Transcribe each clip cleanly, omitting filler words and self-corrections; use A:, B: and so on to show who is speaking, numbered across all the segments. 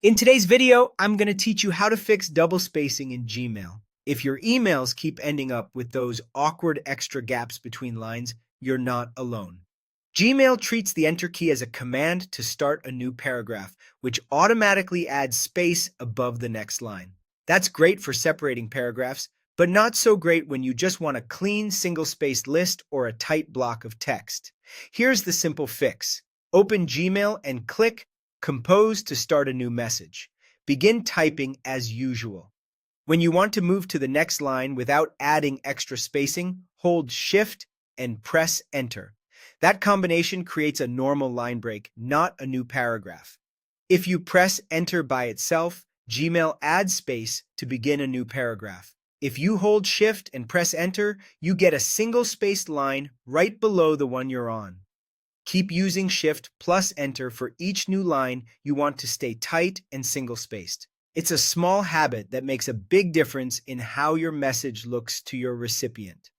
A: In today's video, I'm going to teach you how to fix double spacing in Gmail. If your emails keep ending up with those awkward extra gaps between lines, you're not alone. Gmail treats the Enter key as a command to start a new paragraph, which automatically adds space above the next line. That's great for separating paragraphs, but not so great when you just want a clean single-spaced list or a tight block of text. Here's the simple fix. Open Gmail and click Compose to start a new message. Begin typing as usual. When you want to move to the next line without adding extra spacing, hold Shift and press Enter. That combination creates a normal line break, not a new paragraph. If you press Enter by itself, Gmail adds space to begin a new paragraph. If you hold Shift and press Enter, you get a single-spaced line right below the one you're on. Keep using Shift plus Enter for each new line you want to stay tight and single-spaced. It's a small habit that makes a big difference in how your message looks to your recipient.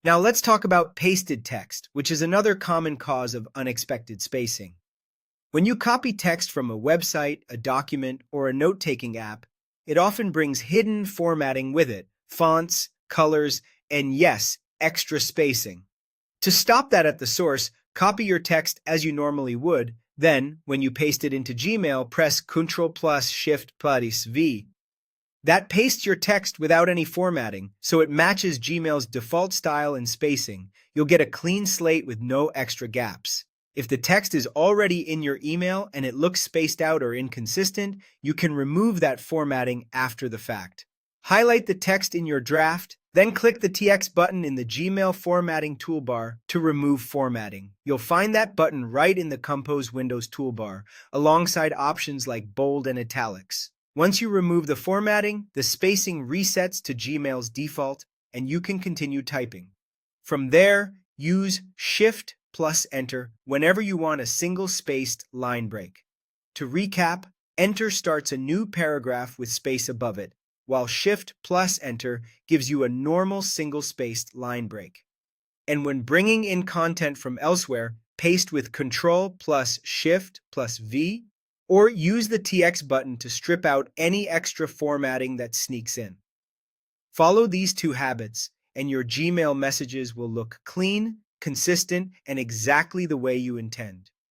A: Now let's talk about pasted text, which is another common cause of unexpected spacing. When you copy text from a website, a document, or a note-taking app, it often brings hidden formatting with it, fonts, colors, and yes, extra spacing. To stop that at the source, copy your text as you normally would. Then, when you paste it into Gmail, press Ctrl plus Shift plus V. That pastes your text without any formatting, so it matches Gmail's default style and spacing. You'll get a clean slate with no extra gaps. If the text is already in your email and it looks spaced out or inconsistent, you can remove that formatting after the fact. Highlight the text in your draft, then click the TX button in the Gmail formatting toolbar to remove formatting. You'll find that button right in the Compose Windows toolbar, alongside options like bold and italics. Once you remove the formatting, the spacing resets to Gmail's default, and you can continue typing. From there, use Shift plus Enter whenever you want a single-spaced line break. To recap, Enter starts a new paragraph with space above it, while Shift plus Enter gives you a normal single-spaced line break. And when bringing in content from elsewhere, paste with Ctrl plus Shift plus V, or use the TX button to strip out any extra formatting that sneaks in. Follow these two habits, and your Gmail messages will look clean, consistent, and exactly the way you intend.